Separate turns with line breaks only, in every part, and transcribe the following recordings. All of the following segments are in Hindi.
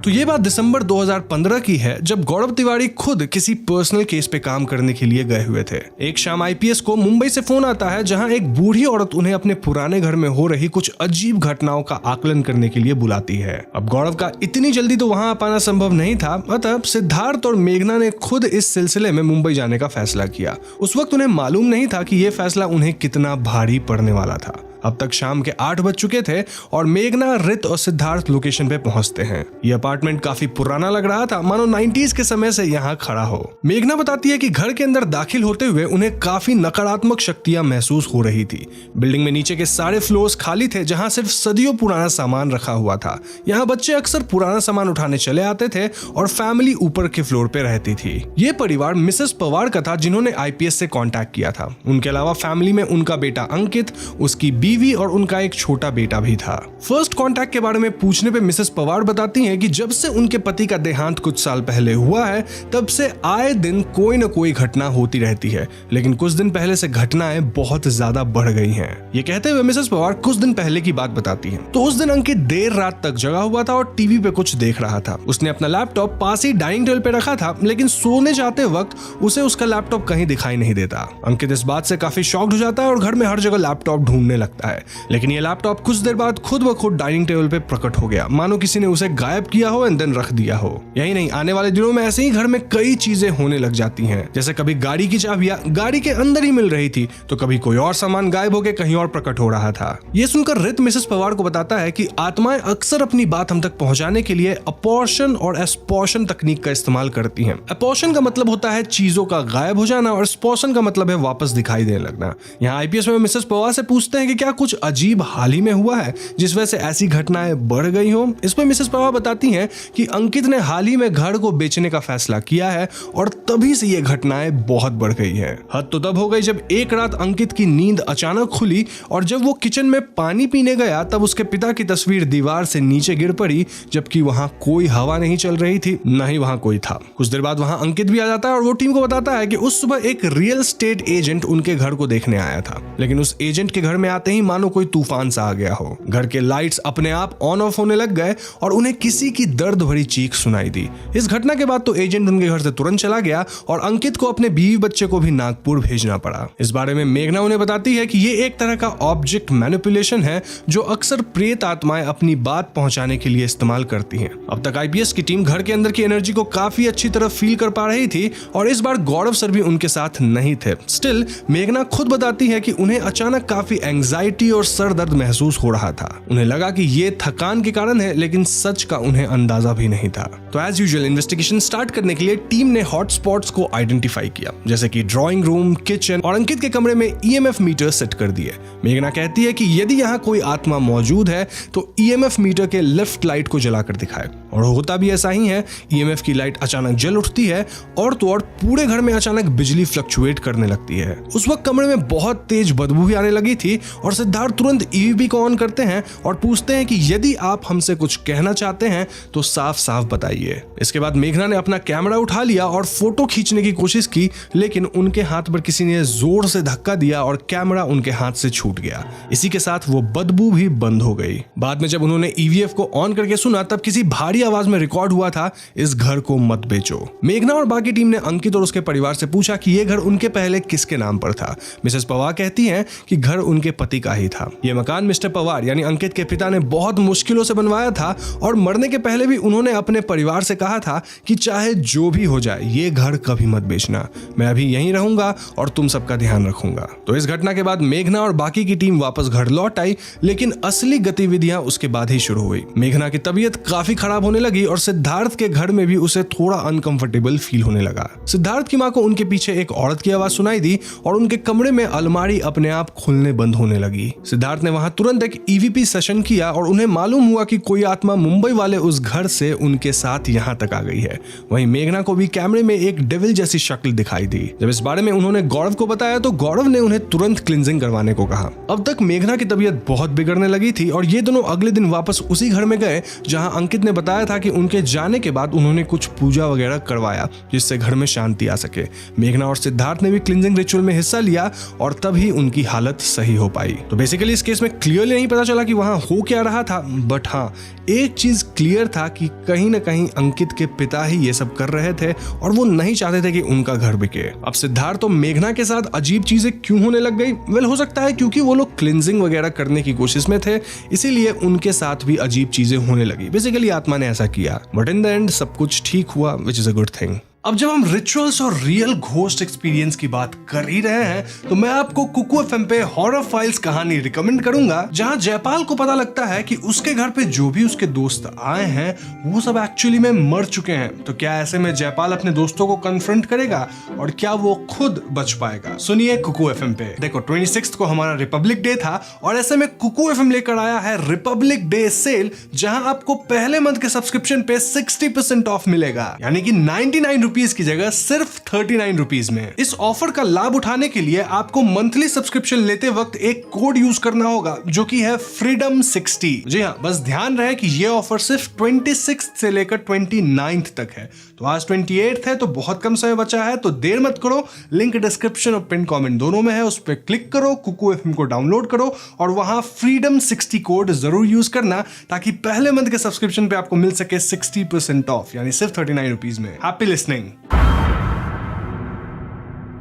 तो ये बात दिसंबर 2015 की है, जब गौरव तिवारी खुद किसी पर्सनल केस पे काम करने के लिए गए हुए थे। एक शाम आईपीएस को मुंबई से फोन आता है, जहां एक बूढ़ी औरत उन्हें अपने पुराने घर में हो रही कुछ अजीब घटनाओं का आकलन करने के लिए बुलाती है। अब गौरव का इतनी जल्दी तो वहां आ पाना संभव नहीं था, अतः सिद्धार्थ और मेघना ने खुद इस सिलसिले में मुंबई जाने का फैसला किया। उस वक्त उन्हें मालूम नहीं था कि यह फैसला उन्हें कितना भारी पड़ने वाला था। अब तक शाम के 8 बज चुके थे और मेघना, रित और सिद्धार्थ लोकेशन पे पहुंचते हैं। ये अपार्टमेंट काफी पुराना लग रहा था, मानो 90s के समय से यहाँ खड़ा हो। मेघना बताती है कि घर के अंदर दाखिल होते हुए उन्हें काफी नकारात्मक शक्तियां महसूस हो रही थी। बिल्डिंग में नीचे के सारे फ्लोर्स खाली थे, जहाँ सिर्फ सदियों पुराना सामान रखा हुआ था। यहाँ बच्चे अक्सर पुराना सामान उठाने चले आते थे और फैमिली ऊपर के फ्लोर पे रहती थी। ये परिवार मिसेस पवार का था, जिन्होंने आईपीएस से कॉन्टैक्ट किया था। उनके अलावा फैमिली में उनका बेटा अंकित, उसकी बीवी और उनका एक छोटा बेटा भी था। फर्स्ट कांटेक्ट के बारे में पूछने पे मिसेस पवार बताती हैं कि जब से उनके पति का देहांत कुछ साल पहले हुआ है, तब से आए दिन कोई न कोई घटना होती रहती है, लेकिन कुछ दिन पहले से घटनाएं बहुत ज्यादा बढ़ गई हैं। ये कहते हुए मिसेस पवार कुछ दिन पहले की बात बताती हैं। तो उस दिन अंकित देर रात तक जगा हुआ था और टीवी पे कुछ देख रहा था। उसने अपना लैपटॉप पास ही डाइनिंग टेबल पे रखा था, लेकिन सोने जाते वक्त उसे उसका लैपटॉप कहीं दिखाई नहीं देता। अंकित इस बात से काफी शॉक्ड हो जाता है और घर में हर जगह लैपटॉप ढूंढने लगता है, लेकिन ये लैपटॉप कुछ देर बाद खुद ब खुद डाइनिंग टेबल पे प्रकट हो गया, मानो किसी ने उसे गायब किया हो एंड देन रख दिया हो। यही नहीं, आने वाले दिनों में ऐसे ही घर में कई चीजें होने लग जाती हैं। जैसे कभी गाड़ी की चाबियां गाड़ी के अंदर ही मिल रही थी, तो कभी कोई और सामान गायब होकर कहीं और प्रकट हो रहा था। ये सुनकर रित मिसेस पवार को बताता है कि आत्माएं अक्सर अपनी बात हम तक पहुंचाने के लिए अपॉर्शन और एस्पॉर्शन तकनीक का इस्तेमाल करती हैं। अपॉर्शन का मतलब होता है चीजों का गायब हो जाना और एस्पॉर्शन का मतलब है वापस दिखाई देने लगना। यहाँ आईपीएस में मिसेस पवार से पूछते हैं कि क्या कुछ अजीब हाल ही में हुआ है जिस वजह से ऐसी घटनाएं बढ़ गई हो। इस पर मिसेस पवार बताती हैं कि अंकित ने हाल ही में घर को बेचने का फैसला किया है और तभी से ये घटनाएं बहुत बढ़ गई हैं। हद तो तब हो गई जब एक रात अंकित की नींद अचानक खुली और जब वो किचन में पानी पीने गया, तब उसके पिता की तस्वीर दीवार से नीचे गिर पड़ी, जबकि वहां कोई हवा नहीं चल रही थी, न ही वहां कोई था। कुछ देर बाद वहां अंकित भी आ जाता है और वो टीम को बताता है कि उस सुबह एक रियल एस्टेट एजेंट उनके घर को देखने आया था, लेकिन उस एजेंट के घर में आते ही मानो कोई तूफान सा आ गया हो। घर के लाइट्स अपने आप ऑन ऑफ होने लग गए और उन्हें किसी की दर्द भरी चीख सुनाई दी। इस घटना के बाद तो एजेंट उनके घर से तुरंत चला गया और अंकित को अपने बीवी बच्चे को भी नागपुर भेजना पड़ा। इस बारे में मेघना उन्हें बताती है कि ये एक तरह का ऑब्जेक्ट मैनिपुलेशन है जो अक्सर प्रेत आत्माएं अपनी बात पहुंचाने के लिए इस्तेमाल करती हैं। अब तक आईपीएस की टीम घर के अंदर की एनर्जी को काफी अच्छी तरह फील कर पा रही थी और इस बार गौरव सर भी उनके साथ नहीं थे। स्टिल मेघना खुद बताती है कि उन्हें अचानक काफी एंजाइटी और सर दर्द महसूस हो रहा था। उन्हें लगा कि ये थकान के कारण है, लेकिन सच का उन्हें अंदाजा भी नहीं था। तो एज यूजुअल इन्वेस्टिगेशन स्टार्ट करने के लिए टीम ने हॉटस्पॉट्स को आइडेंटिफाई किया, जैसे कि ड्राइंग रूम, किचन और अंकित के कमरे में ईएमएफ मीटर सेट कर दिए। मेघना कहती है कि यदि यहाँ कोई आत्मा मौजूद है तो ईएमएफ मीटर के लेफ्ट लाइट को जलाकर दिखाए, और होता भी ऐसा ही है। ईएमएफ की लाइट अचानक जल उठती है और तो और पूरे घर में अचानक बिजली फ्लक्चुएट करने लगती है। उस वक्त कमरे में बहुत तेज बदबू भी आने लगी थी और सिद्धार्थ तुरंत ईवीपी को ऑन करते हैं और पूछते हैं कि यदि आप हमसे कुछ कहना चाहते हैं तो साफ साफ बताइए। इसके बाद मेघना ने अपना कैमरा उठा लिया और फोटो खींचने की कोशिश की, लेकिन उनके हाथ पर किसी ने जोर से धक्का दिया और कैमरा उनके हाथ से छूट गया। इसी के साथ वो बदबू भी बंद हो गई। बाद में जब उन्होंने ईवीएफ को ऑन करके सुना, तब किसी भारी आवाज में रिकॉर्ड हुआ था, इस घर को मत बेचो। मेघना और बाकी टीम ने अंकित और उसके परिवार से पूछा कि यह घर उनके पहले किसके नाम पर था। मिसेस पवार कहती हैं कि घर उनके पति का ही था। यह मकान मिस्टर पवार यानी अंकित के पिता ने बहुत मुश्किलों से बनवाया था और मरने के पहले भी उन्होंने अपने परिवार से कहा था कि चाहे जो भी हो जाए ये घर कभी मत बेचना, मैं अभी यहीं रहूंगा और तुम सबका ध्यान रखूंगा। तो इस घटना के बाद मेघना और बाकी की टीम वापस घर लौट आई, लेकिन असली गतिविधियां उसके बाद ही शुरू हुई। मेघना की तबीयत काफी खराब होने लगी और सिद्धार्थ के घर में भी उसे थोड़ा अनकंफर्टेबल फील होने लगा। सिद्धार्थ की मां को उनके पीछे एक औरत की आवाज सुनाई दी और उनके कमरे में अलमारी अपने आप खुलने बंद होने लगी। सिद्धार्थ ने वहां तुरंत एक ईवीपी सेशन किया और उन्हें मालूम हुआ कि कोई आत्मा मुंबई वाले उस घर से उनके साथ यहां तक आ गई है। वहीं मेघना को भी कैमरे में एक डेविल जैसी शक्ल दिखाई दी। जब इस बारे में उन्होंने गौरव को बताया तो गौरव ने उन्हें तुरंत क्लिंजिंग करवाने को कहा। अब तक मेघना की तबीयत बहुत बिगड़ने लगी थी और ये दोनों अगले दिन वापस उसी घर में गए जहां अंकित ने बताया था कि उनके जाने के बाद उन्होंने कुछ पूजा वगैरह करवाया जिससे घर में शांति आ सके। मेघना और सिद्धार्थ ने भी क्लिंजिंग रिचुअल में हिस्सा लिया और तभी उनकी हालत सही हो पाई। तो बेसिकली इस केस में क्लियरली नहीं पता चला कि वहां हो क्या रहा था, बट हाँ एक चीज क्लियर था कि कहीं ना कहीं अंकित के पिता ही ये सब कर रहे थे और वो नहीं चाहते थे कि उनका घर बिके। अब सिद्धार्थ तो मेघना के साथ अजीब चीजें क्यों होने लग गई? वेल हो सकता है क्योंकि वो लोग क्लिनजिंग वगैरह करने की कोशिश में थे, इसीलिए उनके साथ भी अजीब चीजें होने लगी। बेसिकली आत्मा ने ऐसा किया, बट इन द एंड सब कुछ ठीक हुआ, which is a good thing. अब जब हम रिचुअल्स और रियल घोस्ट एक्सपीरियंस की बात कर ही रहे हैं तो मैं आपको कुकू एफएम पे हॉरर फाइल्स कहानी रिकमेंड करूंगा, जहां जयपाल को पता लगता है कि उसके घर पे जो भी उसके दोस्त आए हैं वो सब एक्चुअली में मर चुके हैं। तो क्या ऐसे में जयपाल अपने दोस्तों को कन्फ्रंट करेगा और क्या वो खुद बच पाएगा? सुनिए कुकू एफएम पे। देखो 26 को हमारा रिपब्लिक डे था और ऐसे में कुकू एफएम लेकर आया है रिपब्लिक डे सेल, जहां आपको पहले मंथ के सब्सक्रिप्शन पे 60% ऑफ मिलेगा, यानी कि 99 रुपीज की जगह सिर्फ 39 रुपीज में। इस ऑफर का लाभ उठाने के लिए आपको मंथली सब्सक्रिप्शन लेते वक्त एक कोड यूज करना होगा जो कि है freedom60। जी हाँ, बस ध्यान रहे कि ये ऑफर सिर्फ 26 से लेकर 29 तक है। तो आज 28 है तो बहुत कम समय बचा है, तो देर मत करो। लिंक डिस्क्रिप्शन और पिन कमेंट दोनों में है, उस पर क्लिक करो, कुकू एफएम को डाउनलोड करो और वहां freedom60 कोड जरूर यूज करना ताकि पहले मंथ के सब्सक्रिप्शन पे आपको मिल सके 60% ऑफ, यानी सिर्फ 39 रुपीज में। Happy listening.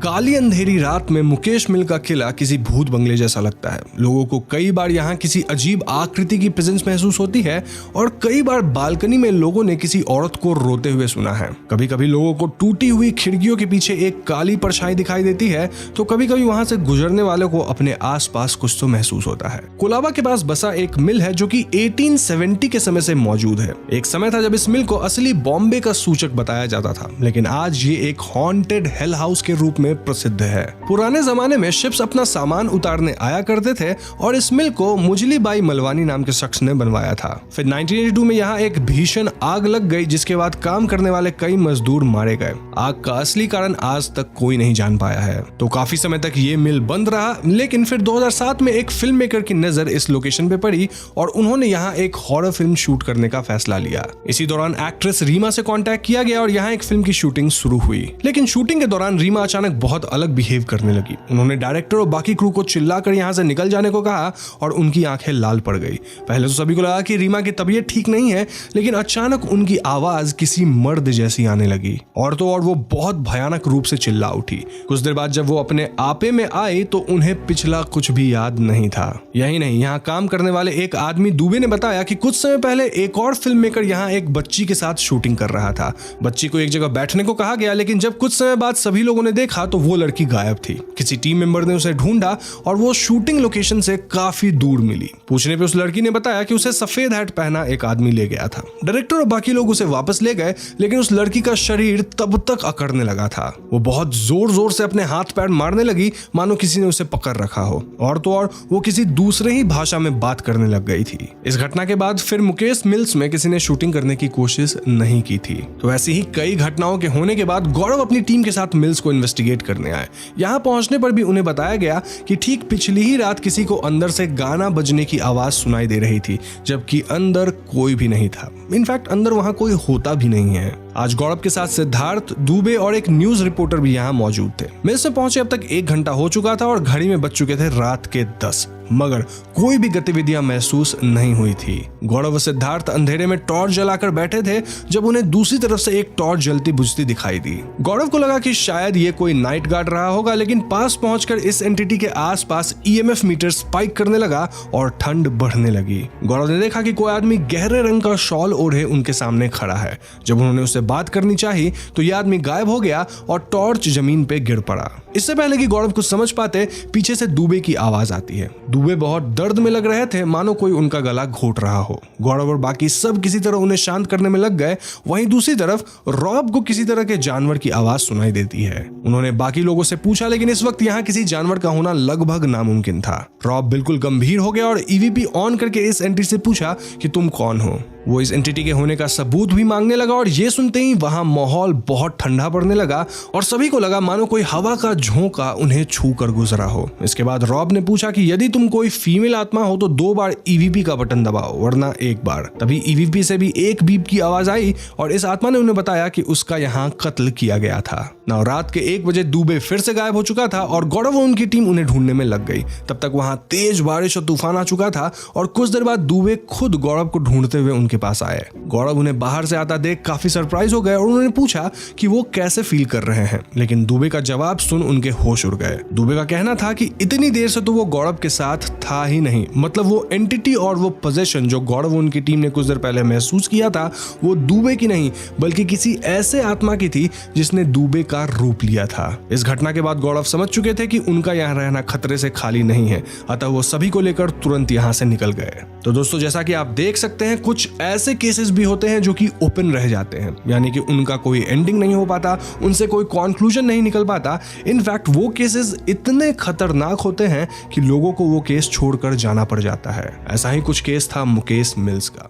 काली अंधेरी रात में मुकेश मिल का किला किसी भूत बंगले जैसा लगता है। लोगों को कई बार यहाँ किसी अजीब आकृति की प्रेजेंस महसूस होती है और कई बार बालकनी में लोगों ने किसी औरत को रोते हुए सुना है। कभी कभी लोगों को टूटी हुई खिड़कियों के पीछे एक काली परछाई दिखाई देती है, तो कभी कभी वहां से गुजरने वालों को अपने आसपास कुछ तो महसूस होता है। कोलाबा के पास बसा एक मिल है जो कि 1870 के समय से मौजूद है। एक समय था जब इस मिल को असली बॉम्बे का सूचक बताया जाता था, लेकिन आज ये एक हॉन्टेड हेल हाउस के रूप में प्रसिद्ध है। पुराने जमाने में शिप्स अपना सामान उतारने आया करते थे और इस मिल को मुजली बाई मलवानी नाम के शख्स ने बनवाया था। फिर 1982 में यहाँ एक भीषण आग लग गई, जिसके बाद काम करने वाले कई मजदूर मारे गए। आग का असली कारण आज तक कोई नहीं जान पाया है। तो काफी समय तक ये मिल बंद रहा, लेकिन फिर 2007 में एक फिल्म मेकर की नजर इस लोकेशन पे पड़ी और उन्होंने यहाँ एक हॉरर फिल्म शूट करने का फैसला लिया। इसी दौरान एक्ट्रेस रीमा से कॉन्टेक्ट किया गया और यहाँ एक फिल्म की शूटिंग शुरू हुई। लेकिन शूटिंग के दौरान रीमा अचानक बहुत अलग बिहेव करने लगी। उन्होंने डायरेक्टर और बाकी क्रू को चिल्लाकर यहाँ से निकल जाने को कहा और उनकी आंखें लाल पड़ गई। पहले तो सभी को लगा कि रीमा की तबीयत ठीक नहीं है, लेकिन अचानक उनकी आवाज किसी मर्द जैसी आने लगी और तो और वो बहुत भयानक रूप से चिल्ला उठी। कुछ देर बाद जब वो अपने आपे में आई तो उन्हें पिछला कुछ भी याद नहीं था। यही नहीं, यहाँ काम करने वाले एक आदमी दुबे ने बताया कि कुछ समय पहले एक और फिल्म मेकर यहाँ एक बच्ची के साथ शूटिंग कर रहा था। बच्ची को एक जगह बैठने को कहा गया, लेकिन जब कुछ समय बाद सभी लोगों ने देखा तो वो लड़की गायब थी। किसी टीम मेंबर ने उसे ढूंढा और वो शूटिंग लोकेशन से काफी दूर मिली। पूछने पे उस लड़की ने बताया कि उसे सफेद हैट पहना एक आदमी ले गया था। डायरेक्टर और बाकी लोग उसे वापस ले गए, लेकिन उस लड़की का शरीर तब तक अकड़ने लगा था। वो बहुत जोर जोर से अपने हाथ पैर मारने लगी, मानो किसी ने उसे पकड़ रखा हो, और तो और वो किसी दूसरे ही भाषा में बात करने लग गई थी। इस घटना के बाद फिर मुकेश मिल्स में किसी ने शूटिंग करने की कोशिश नहीं की थी। तो ऐसी ही कई घटनाओं के होने के बाद गौरव अपनी टीम के साथ मिल्स को इन्वेस्टिगेट करने आए। यहाँ पहुंचने पर भी उन्हें बताया गया कि ठीक पिछली ही रात किसी को अंदर से गाना बजने की आवाज सुनाई दे रही थी, जबकि अंदर कोई भी नहीं था। इनफैक्ट अंदर वहां कोई होता भी नहीं है। आज गौरव के साथ सिद्धार्थ, दुबे और एक न्यूज रिपोर्टर भी यहाँ मौजूद थे। मिल्स में पहुंचे अब तक 1 घंटा हो चुका था और घड़ी में बज चुके थे रात के 10, मगर कोई भी गतिविधियां महसूस नहीं हुई थी। गौरव व सिद्धार्थ अंधेरे में टॉर्च जलाकर बैठे थे जब उन्हें दूसरी तरफ से एक टॉर्च जलती बुझती दिखाई दी। गौरव को लगा कि शायद ये कोई नाइट गार्ड रहा होगा, लेकिन पास पहुंचकर इस एंटिटी के आसपास EMF मीटर स्पाइक करने लगा और ठंड बढ़ने लगी। गौरव ने देखा कि कोई आदमी गहरे रंग का शॉल ओढ़े उनके सामने खड़ा है। जब उन्होंने उससे बात करनी चाहिए तो यह आदमी गायब हो गया और टॉर्च जमीन पे गिर पड़ा। इससे पहले कि गौरव कुछ समझ पाते, पीछे से दुबे की आवाज आती है। दुबे बहुत दर्द में लग रहे थे, मानो कोई उनका गला घोट रहा हो। गौरव और बाकी सब किसी तरह उन्हें शांत करने में लग गए। वहीं दूसरी तरफ रॉब को किसी तरह के जानवर की आवाज सुनाई देती है। उन्होंने बाकी लोगों से पूछा, लेकिन इस वक्त यहाँ किसी जानवर का होना लगभग नामुमकिन था। रॉब बिल्कुल गंभीर हो गया और EVP ऑन करके इस एंटी से पूछा कि तुम कौन हो। वो इस एंटिटी के होने का सबूत भी मांगने लगा और ये सुनते ही वहां माहौल बहुत ठंडा पड़ने लगा और सभी को लगा मानो कोई हवा का झोंका उन्हें छू कर गुजरा हो। इसके बाद रॉब ने पूछा कि यदि तुम कोई फीमेल आत्मा हो तो 2 बार ईवीपी का बटन दबाओ वरना 1 बार। तभी ईवीपी से भी एक बीप की आवाज आई और इस आत्मा ने उन्हें बताया कि उसका यहाँ कत्ल किया गया था। ना रात के 1 बजे दुबे फिर से गायब हो चुका था और गौरव और उनकी टीम उन्हें ढूंढने में लग गई। तब तक वहां तेज बारिश और तूफान आ चुका था और कुछ देर बाद दुबे खुद गौरव को ढूंढते हुए उनके पास आए। गौरव उन्हें बाहर से आता देख काफी सरप्राइज हो गए और उन्होंने पूछा कि वो कैसे फील कर रहे हैं, लेकिन दुबे का जवाब सुन उनके होश उड़ गए। दुबे का कहना था कि इतनी देर से तो वो गौरव के साथ था ही नहीं, मतलब वो एंटिटी और वो पोजेशन जो गौरव उनकी टीम ने कुछ देर पहले महसूस किया था वो दुबे की नहीं बल्कि किसी ऐसे आत्मा की थी जिसने दुबे का रूप लिया था। इस घटना के बाद गौरव समझ चुके थे कि उनका यहाँ रहना खतरे से खाली नहीं है, अतः वो सभी को लेकर तुरंत यहाँ से निकल गए। तो दोस्तों जैसा कि आप देख सकते हैं कुछ ऐसे केसेस भी होते हैं जो कि ओपन रह जाते हैं, यानी कि उनका कोई एंडिंग नहीं हो पाता, उनसे कोई कंक्लूजन नहीं निकल पाता। इनफैक्ट वो केसेस इतने खतरनाक होते हैं कि लोगों को वो केस छोड़कर जाना पड़ जाता है। ऐसा ही कुछ केस था मुकेश मिल्स का।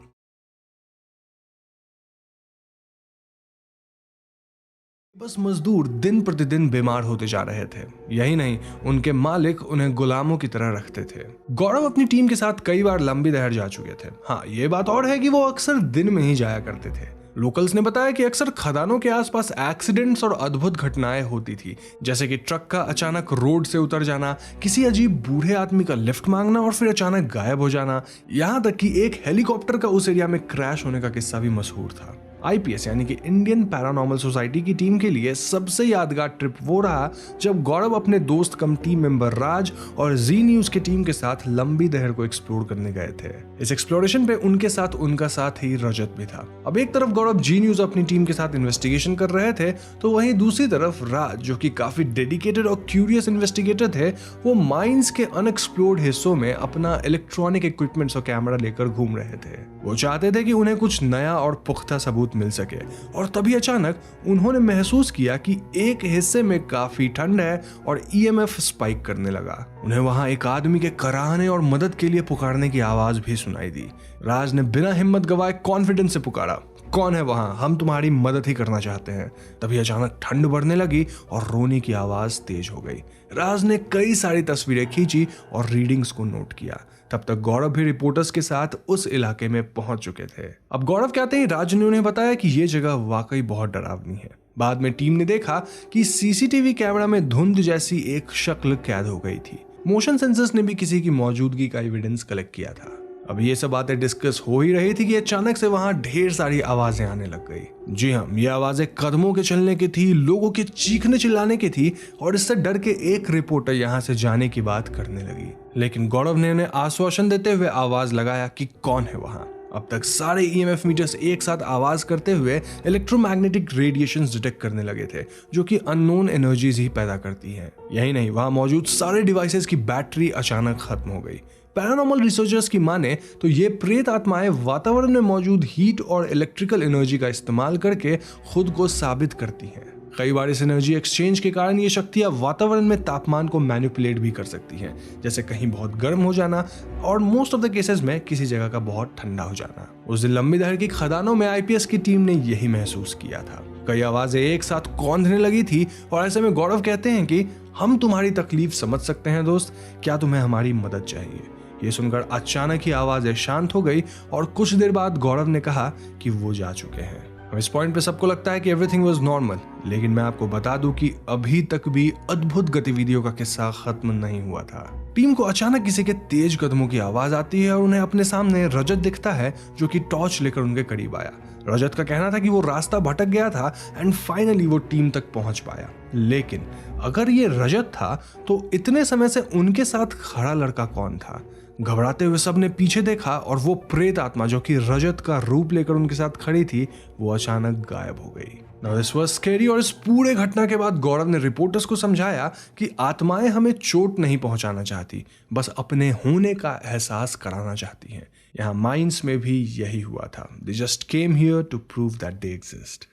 बस मजदूर दिन प्रतिदिन बीमार होते जा रहे थे, यही नहीं उनके मालिक उन्हें गुलामों की तरह रखते थे। गौरव अपनी टीम के साथ कई बार लंबी दहर जा चुके थे। हाँ, ये बात और है कि वो अक्सर दिन में ही जाया करते थे। लोकल्स ने बताया कि अक्सर खदानों के आसपास एक्सीडेंट्स और अद्भुत घटनाएं होती थी, जैसे कि ट्रक का अचानक रोड से उतर जाना, किसी अजीब बूढ़े आदमी का लिफ्ट मांगना और फिर अचानक गायब हो जाना। यहाँ तक कि एक हेलीकॉप्टर का उस एरिया में क्रैश होने का किस्सा भी मशहूर था। आईपीएस यानी कि इंडियन पैरानॉर्मल सोसाइटी की टीम के लिए सबसे यादगार ट्रिप वो रहा जब गौरव अपने दोस्त कम टीम मेंबर राज और जी न्यूज की टीम के साथ लंबी दहर को एक्सप्लोर करने गए थे। इस एक्सप्लोरेशन पे उनके साथ उनका साथी रजत भी था। अब एक तरफ गौरव जी न्यूज अपनी टीम के साथ इन्वेस्टिगेशन कर रहे थे तो वहीं दूसरी तरफ राज, जो कि काफी डेडिकेटेड और क्यूरियस इन्वेस्टिगेटर थे, वो माइंस के अनएक्सप्लोर्ड हिस्सों में अपना इलेक्ट्रॉनिक इक्विपमेंट्स और कैमरा लेकर घूम रहे थे। वो चाहते थे कि उन्हें कुछ नया और पुख्ता सबूत मिल सके। और तभी अचानक उन्होंने महसूस किया कि एक हिस्से में काफी ठंड है और ईएमएफ स्पाइक करने लगा। उन्हें वहां एक आदमी के कराहने और मदद के लिए पुकारने की आवाज भी सुनाई दी। राज ने बिना हिम्मत गवाए कॉन्फिडेंस से पुकारा, कौन है वहां, हम तुम्हारी मदद ही करना चाहते हैं। तभी अचानक ठंड बढ़ने लगी और रोने की आवाज तेज हो गई। राज ने कई सारी तस्वीरें खींची और रीडिंग्स को नोट किया। तब तक गौरव भी रिपोर्टर्स के साथ उस इलाके में पहुंच चुके थे। अब गौरव कहते हैं राज ने उन्हें बताया कि यह जगह वाकई बहुत डरावनी है। बाद में टीम ने देखा कि सीसीटीवी कैमरा में धुंध जैसी एक शक्ल कैद हो गई थी। मोशन सेंसर्स ने भी किसी की मौजूदगी का एविडेंस कलेक्ट किया था। अब ये सब बातें डिस्कस हो ही रही थी कि अचानक से वहां ढेर सारी आवाजें आने लग गई। जी हाँ, ये आवाजें कदमों के चलने की थी, लोगों के चीखने चिल्लाने की थी और इससे डर के एक रिपोर्टर यहाँ से जाने की बात करने लगी। लेकिन गौरव ने उन्हें आश्वासन देते हुए आवाज लगाया कि कौन है वहां। अब तक सारे ईएमएफ मीटर्स एक साथ आवाज करते हुए इलेक्ट्रोमैग्नेटिक रेडिएशंस डिटेक्ट करने लगे थे, जो कि अननोन एनर्जीज ही पैदा करती हैं। यही नहीं, वहां मौजूद सारे डिवाइसेस की बैटरी अचानक खत्म हो गई। पैरानॉर्मल रिसर्चर्स की माने तो ये प्रेत आत्माएं वातावरण में मौजूद हीट और इलेक्ट्रिकल एनर्जी का इस्तेमाल करके खुद को साबित करती हैं। कई बार इस एनर्जी एक्सचेंज के कारण ये शक्तियां वातावरण में तापमान को मैनिपुलेट भी कर सकती हैं, जैसे कहीं बहुत गर्म हो जाना और मोस्ट ऑफ द केसेस में किसी जगह का बहुत ठंडा हो जाना। उस दिन लंबी दहर की खदानों में आईपीएस की टीम ने यही महसूस किया था। कई आवाजें एक साथ कौंधने लगी थी और ऐसे में गौरव कहते हैं कि हम तुम्हारी तकलीफ समझ सकते हैं दोस्त, क्या तुम्हें हमारी मदद चाहिए। ये सुनकर अचानक ही आवाजें शांत हो गई और कुछ देर बाद गौरव ने कहा कि वो जा चुके हैं। इस पॉइंट पे सबको लगता है कि एवरीथिंग वाज नॉर्मल, लेकिन मैं आपको बता दूं कि अभी तक भी अद्भुत गतिविधियों का किस्सा खत्म नहीं हुआ था। टीम को अचानक किसी के तेज कदमों की आवाज आती है और उन्हें अपने सामने रजत दिखता है, जो कि टॉर्च लेकर उनके करीब आया। रजत का कहना था कि वो रास्ता भटक गया था एंड फाइनली वो टीम तक पहुंच पाया। लेकिन अगर ये रजत था तो इतने समय से उनके साथ खड़ा लड़का कौन था? घबराते हुए सबने पीछे देखा और वो प्रेत आत्मा जो कि रजत का रूप लेकर उनके साथ खड़ी थी, वो अचानक गायब हो गई। Now this was scary और इस पूरे घटना के बाद गौरव ने रिपोर्टर्स को समझाया कि आत्माएं हमें चोट नहीं पहुंचाना चाहती, बस अपने होने का एहसास कराना चाहती हैं। यहाँ माइंस में भी यही हुआ था। They just came here to prove that they exist.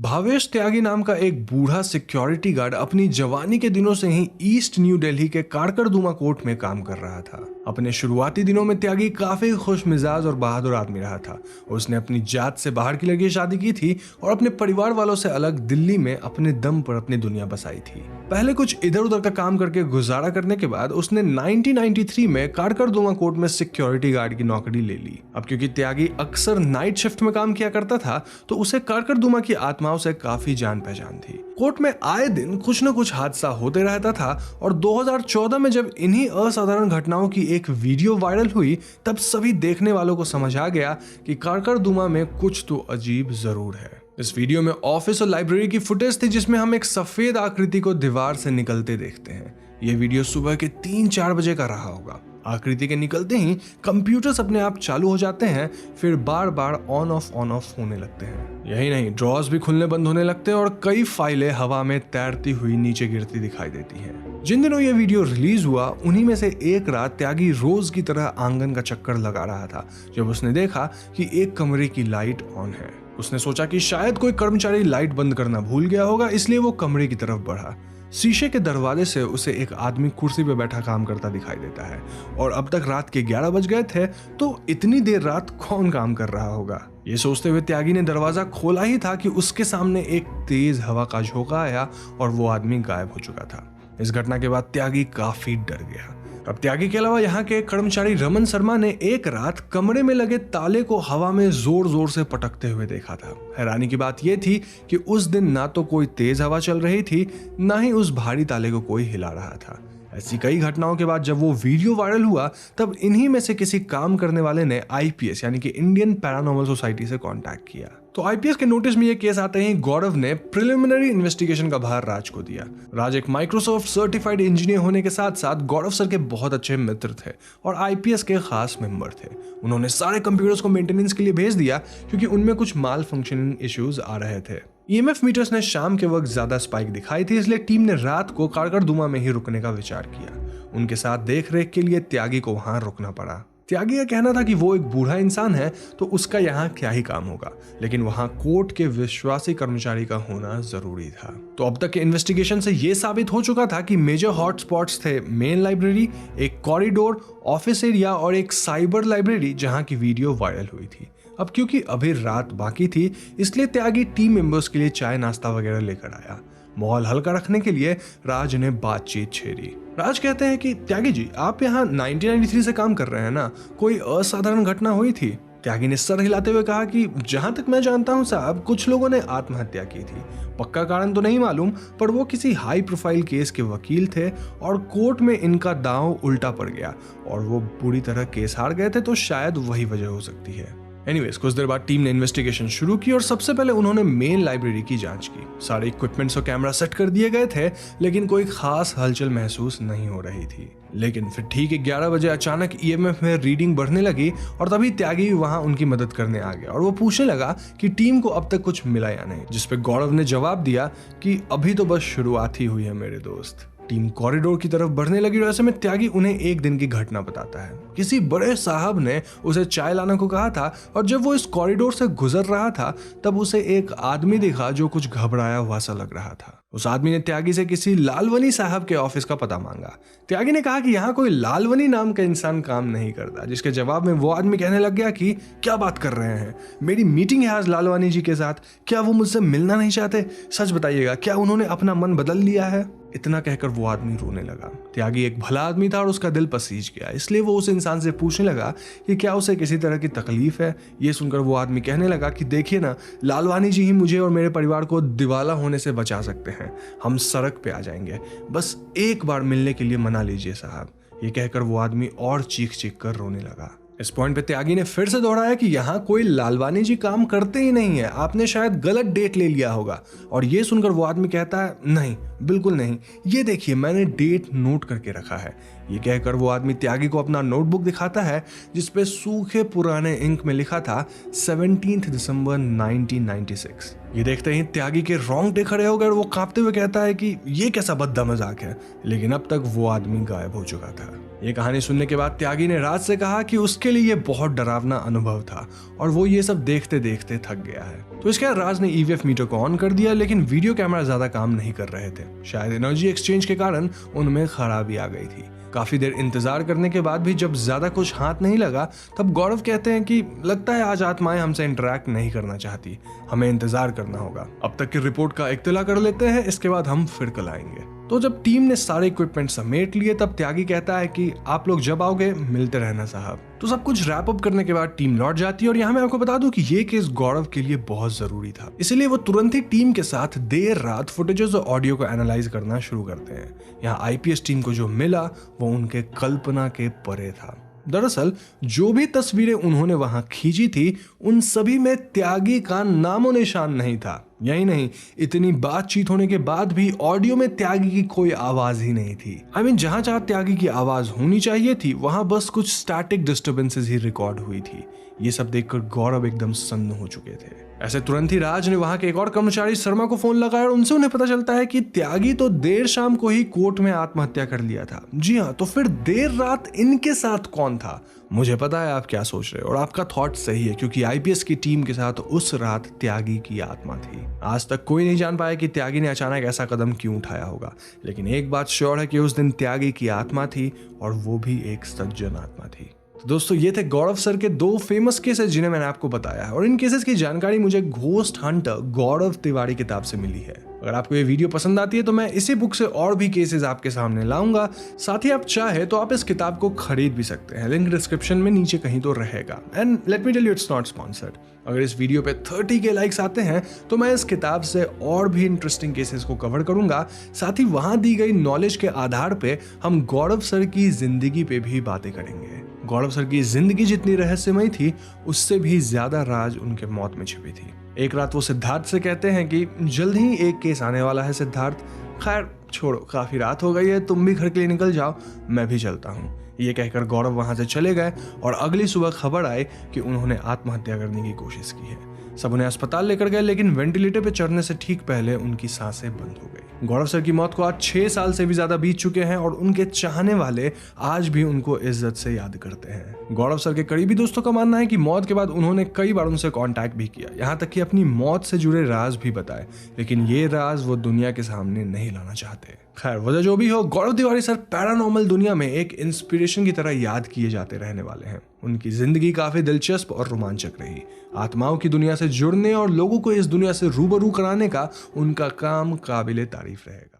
Bhavesh त्यागी नाम का एक बूढ़ा सिक्योरिटी गार्ड अपनी जवानी के दिनों से ही ईस्ट न्यू दिल्ली के काकरदुमा कोर्ट में काम कर रहा था। अपने शुरुआती दिनों में त्यागी काफी खुश मिजाज और बहादुर आदमी रहा था। उसने अपनी जात से बाहर की लड़की से शादी की थी और अपने परिवार वालों से अलग दिल्ली में अपने दम पर अपनी दुनिया बसाई थी। पहले कुछ इधर उधर का काम करके गुजारा करने के बाद उसने 1993 में काकरदुमा कोर्ट में सिक्योरिटी गार्ड की नौकरी ले ली। अब क्योंकि त्यागी अक्सर नाइट शिफ्ट में काम किया करता था तो उसे काकरदुमा की आत्माओं से काफी जान पहचान थी। कोर्ट में आए दिन कुछ न कुछ हादसा होते रहता था और 2014 में जब इन्हीं असाधारण घटनाओं की एक वीडियो वायरल हुई तब सभी देखने वालों को समझ आ गया कि काकरदुमा में कुछ तो अजीब जरूर है। इस वीडियो में ऑफिस और लाइब्रेरी की फुटेज थी जिसमें हम एक सफेद आकृति को दीवार से निकलते देखते हैं। यह वीडियो सुबह के 3-4 बजे का रहा होगा। आकृति के निकलते ही कंप्यूटर्स अपने आप चालू हो जाते हैं, फिर बार बार ऑन ऑफ होने लगते हैं। यही नहीं, ड्रॉर्स भी खुलने बंद होने लगते हैं और कई फाइलें हवा में तैरती हुई नीचे गिरती दिखाई देती हैं। जिन दिनों ये वीडियो रिलीज हुआ उन्हीं में से एक रात त्यागी रोज की तरह आंगन का चक्कर लगा रहा था जब उसने देखा कि एक कमरे की लाइट ऑन है। उसने सोचा कि शायद कोई कर्मचारी लाइट बंद करना भूल गया होगा, इसलिए वो कमरे की तरफ बढ़ा। शीशे के दरवाजे से उसे एक आदमी कुर्सी पे बैठा काम करता दिखाई देता है और अब तक रात के 11 बज गए थे तो इतनी देर रात कौन काम कर रहा होगा। ये सोचते हुए त्यागी ने दरवाजा खोला ही था कि उसके सामने एक तेज हवा का झोंका आया और वो आदमी गायब हो चुका था। इस घटना के बाद त्यागी काफी डर गया। अब त्यागी के अलावा यहाँ के कर्मचारी रमन शर्मा ने एक रात कमरे में लगे ताले को हवा में जोर जोर से पटकते हुए देखा था। हैरानी की बात यह थी कि उस दिन ना तो कोई तेज हवा चल रही थी, ना ही उस भारी ताले को कोई हिला रहा था। ऐसी कई घटनाओं के बाद जब वो वीडियो वायरल हुआ तब इन्हीं में से किसी काम करने वाले ने आईपीएस यानी कि इंडियन पैरानॉर्मल सोसाइटी से कांटेक्ट किया। तो आईपीएस के नोटिस में ये केस आते ही गौरव ने प्रिलिमिनरी इन्वेस्टिगेशन का भार राज को दिया। राज एक माइक्रोसॉफ्ट सर्टिफाइड इंजीनियर होने के साथ साथ गौरव सर के बहुत अच्छे मित्र थे और आईपीएस के खास मेंबर थे। उन्होंने सारे कंप्यूटर्स को मेंटेनेंस के लिए भेज दिया क्योंकि उनमें कुछ माल फंक्शनिंग इश्यूज आ रहे थे। ईएमएफ मीटर्स ने शाम के वक्त ज्यादा स्पाइक दिखाई थी, इसलिए टीम ने रात को काकरदुमा में ही रुकने का विचार किया। उनके साथ देख रेख के लिए त्यागी को वहां रुकना पड़ा। त्यागी का कहना था कि वो एक बूढ़ा इंसान है तो उसका यहाँ क्या ही काम होगा, लेकिन वहां कोर्ट के विश्वासी कर्मचारी का होना जरूरी था। तो अब तक के इन्वेस्टिगेशन से ये साबित हो चुका था कि मेजर हॉटस्पॉट्स थे मेन लाइब्रेरी, एक कॉरिडोर, ऑफिस एरिया और एक साइबर लाइब्रेरी जहां की वीडियो वायरल हुई थी। अब क्योंकि अभी रात बाकी थी इसलिए त्यागी टीम मेंबर्स के लिए चाय नाश्ता वगैरह लेकर आया। माहौल हल्का रखने के लिए राज ने बातचीत छेड़ी। राज कहते हैं कि त्यागी जी, आप यहाँ 1993 से काम कर रहे हैं ना, कोई असाधारण घटना हुई थी? त्यागी ने सर हिलाते हुए कहा कि जहां तक मैं जानता हूं साहब, कुछ लोगों ने आत्महत्या की थी। पक्का कारण तो नहीं मालूम, पर वो किसी हाई प्रोफाइल केस के वकील थे और कोर्ट में इनका दांव उल्टा पड़ गया और वो बुरी तरह केस हार गए थे, तो शायद वही वजह हो सकती है। एनीवेज, कुछ देर बाद टीम ने इन्वेस्टिगेशन शुरू की और सबसे पहले उन्होंने मेन लाइब्रेरी की जांच की। सारे इक्विपमेंट्स और कैमरा सेट कर दिए गए थे, लेकिन कोई खास हलचल महसूस नहीं हो रही थी। लेकिन फिर ठीक 11 बजे अचानक ईएमएफ में रीडिंग बढ़ने लगी और तभी त्यागी भी वहां उनकी मदद करने आ गया और वो पूछने लगा कि टीम को अब तक कुछ मिला या नहीं, जिसपे गौरव ने जवाब दिया कि अभी तो बस शुरुआत ही हुई है मेरे दोस्त। टीम कॉरिडोर की तरफ बढ़ने लगी और ऐसे में त्यागी उन्हें एक दिन की घटना बताता है। किसी बड़े साहब ने उसे चाय लाने को कहा था और जब वो इस कॉरिडोर से गुजर रहा था तब उसे एक आदमी दिखा जो कुछ घबराया हुआ सा लग रहा था। उस आदमी ने त्यागी से किसी लालवनी साहब के ऑफिस का पता मांगा। त्यागी ने कहा कि यहाँ कोई लालवनी नाम का इंसान काम नहीं करता, जिसके जवाब में वो आदमी कहने लग गया कि क्या बात कर रहे हैं, मेरी मीटिंग है आज लालवानी जी के साथ, क्या वो मुझसे मिलना नहीं चाहते? सच बताइएगा, क्या उन्होंने अपना मन बदल लिया है? इतना कहकर वो आदमी रोने लगा। त्यागी एक भला आदमी था और उसका दिल पसीज गया, इसलिए वो उस इंसान से पूछने लगा कि क्या उसे किसी तरह की तकलीफ है। ये सुनकर वो आदमी कहने लगा कि देखिए ना, लालवानी जी ही मुझे और मेरे परिवार को दिवाला होने से बचा सकते हैं। हम सड़क पे आ जाएंगे, बस एक बार मिलने के लिए मना लीजिए साहब। ये कहकर वो आदमी और चीख चीख कर रोने लगा। इस पॉइंट पे त्यागी ने फिर से दोहराया कि यहाँ कोई लालवानी जी काम करते ही नहीं है, आपने शायद गलत डेट ले लिया होगा। और ये सुनकर वो आदमी कहता है, नहीं, बिल्कुल नहीं, ये देखिए मैंने डेट नोट करके रखा है। ये कहकर वो आदमी त्यागी को अपना नोटबुक दिखाता है जिसपे सूखे पुराने इंक में लिखा था 17 दिसंबर 1996। ये देखते ही त्यागी के रोंगटे खड़े हो गए और वो कांपते हुए कहता है कि ये कैसा भद्दा मजाक है, लेकिन अब तक वो आदमी गायब हो चुका था। ये कहानी सुनने के बाद त्यागी ने राज से कहा कि उसके लिए ये बहुत डरावना अनुभव था और वो ये सब देखते देखते थक गया है। तो इसके बाद राज ने ईवीएफ मीटर को ऑन कर दिया, लेकिन वीडियो कैमरा ज्यादा काम नहीं कर रहे थे। शायद एनर्जी एक्सचेंज के कारण उनमें खराबी आ गई थी। काफी देर इंतजार करने के बाद भी जब ज्यादा कुछ हाथ नहीं लगा, तब गौरव कहते हैं कि लगता है आज आत्माएं हमसे इंटरेक्ट नहीं करना चाहती, हमें इंतजार करना होगा। अब तक की रिपोर्ट का इत्तला कर लेते हैं, इसके बाद हम फिर कल आएंगे। तो जब टीम ने सारे इक्विपमेंट समेट लिए, तब त्यागी कहता है कि आप लोग जब आओगे मिलते रहना साहब। तो सब कुछ रैप अप करने के बाद टीम लौट जाती है और यहाँ मैं आपको बता दूं कि ये केस गौरव के लिए बहुत जरूरी था, इसलिए वो तुरंत ही टीम के साथ देर रात फुटेजेस और ऑडियो को एनालाइज करना शुरू करते हैं। यहाँ आईपीएस टीम को जो मिला वो उनके कल्पना के परे था। दरअसल जो भी तस्वीरें उन्होंने वहां खींची थी, उन सभी में त्यागी का नामो निशान नहीं था। यही नहीं, इतनी बातचीत होने के बाद भी ऑडियो में त्यागी की कोई आवाज ही नहीं थी। जहां जहां त्यागी की आवाज होनी चाहिए थी, वहां बस कुछ स्टैटिक डिस्टर्बेंसेस ही रिकॉर्ड हुई थी। ये सब देखकर गौरव एकदम सन्न हो चुके थे। ऐसे तुरंत ही राज ने वहां के एक और कर्मचारी शर्मा को फोन लगाया और उनसे उन्हें पता चलता है कि त्यागी तो देर शाम को ही कोर्ट में आत्महत्या कर लिया था। जी हाँ, तो फिर देर रात इनके साथ कौन था? मुझे पता है आप क्या सोच रहे हो और आपका थॉट सही है, क्योंकि आईपीएस की टीम के साथ उस रात त्यागी की आत्मा थी। आज तक कोई नहीं जान पाया कि त्यागी ने अचानक ऐसा कदम क्यों उठाया होगा, लेकिन एक बात श्योर है कि उस दिन त्यागी की आत्मा थी और वो भी एक सज्जन आत्मा थी। तो दोस्तों, ये थे गौरव सर के 2 फेमस केसेस जिन्हें मैंने आपको बताया है, और इन केसेस की जानकारी मुझे घोस्ट हंटर गौरव तिवारी किताब से मिली है। अगर आपको ये वीडियो पसंद आती है तो मैं इसी बुक से और भी केसेस आपके सामने लाऊंगा। साथ ही आप चाहे तो आप इस किताब को खरीद भी सकते हैं, लिंक डिस्क्रिप्शन में नीचे कहीं तो रहेगा। And let me tell you, it's not sponsored. अगर इस वीडियो पे 30 के लाइक्स आते हैं तो मैं इस किताब से और भी इंटरेस्टिंग केसेस को कवर करूंगा। साथ ही वहां दी गई नॉलेज के आधार पे हम गौरव सर की जिंदगी पे भी बातें करेंगे। गौरव सर की जिंदगी जितनी रहस्यमय थी, उससे भी ज्यादा राज उनके मौत में छिपी थी। एक रात वो सिद्धार्थ से कहते हैं कि जल्द ही एक केस आने वाला है सिद्धार्थ, खैर छोड़ो, काफी रात हो गई है, तुम भी घर के लिए निकल जाओ, मैं भी चलता हूँ। ये कहकर गौरव वहां से चले गए और अगली सुबह खबर आई कि उन्होंने आत्महत्या करने की कोशिश की है। सब उन्हें अस्पताल लेकर गए, लेकिन वेंटिलेटर पे चढ़ने से ठीक पहले उनकी सांसें बंद हो गई। गौरव सर की मौत को आज 6 साल से भी ज्यादा बीत चुके हैं और उनके चाहने वाले आज भी उनको इज्जत से याद करते हैं। गौरव सर के करीबी दोस्तों का मानना है कि मौत के बाद उन्होंने कई बार उनसे कांटेक्ट भी किया, यहाँ तक कि अपनी मौत से जुड़े राज भी बताए, लेकिन ये राज वो दुनिया के सामने नहीं लाना चाहते। खैर, वजह जो भी हो, गौरव तिवारी सर पैरानॉर्मल दुनिया में एक इंस्पिरेशन की तरह याद किए जाते रहने वाले हैं। उनकी जिंदगी काफी दिलचस्प और रोमांचक रही। आत्माओं की दुनिया से जुड़ने और लोगों को इस दुनिया से रूबरू कराने का उनका काम काबिले तारीफ रहेगा।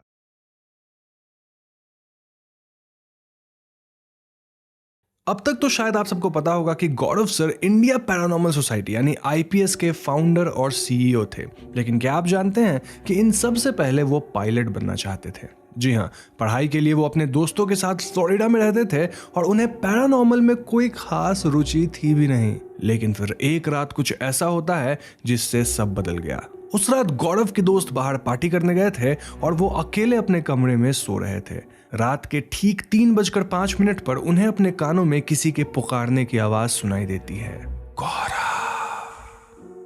अब तक तो शायद आप सबको पता होगा कि गौरव सर इंडिया पैरानॉर्मल सोसाइटी यानी आईपीएस के फाउंडर और सीईओ थे, लेकिन क्या आप जानते हैं कि इन सब से पहले वो पायलट बनना चाहते थे। जी हाँ, पढ़ाई के लिए वो अपने दोस्तों के साथ फ्लोरिडा में रहते थे और उन्हें पैरानॉर्मल में कोई खास रुचि थी भी नहीं। लेकिन फिर एक रात कुछ ऐसा होता है जिससे सब बदल गया। उस रात गौरव के दोस्त बाहर पार्टी करने गए थे और वो अकेले अपने कमरे में सो रहे थे। रात के ठीक 3:05 पर उन्हें अपने कानों में किसी के पुकारने की आवाज सुनाई देती है, गौरव।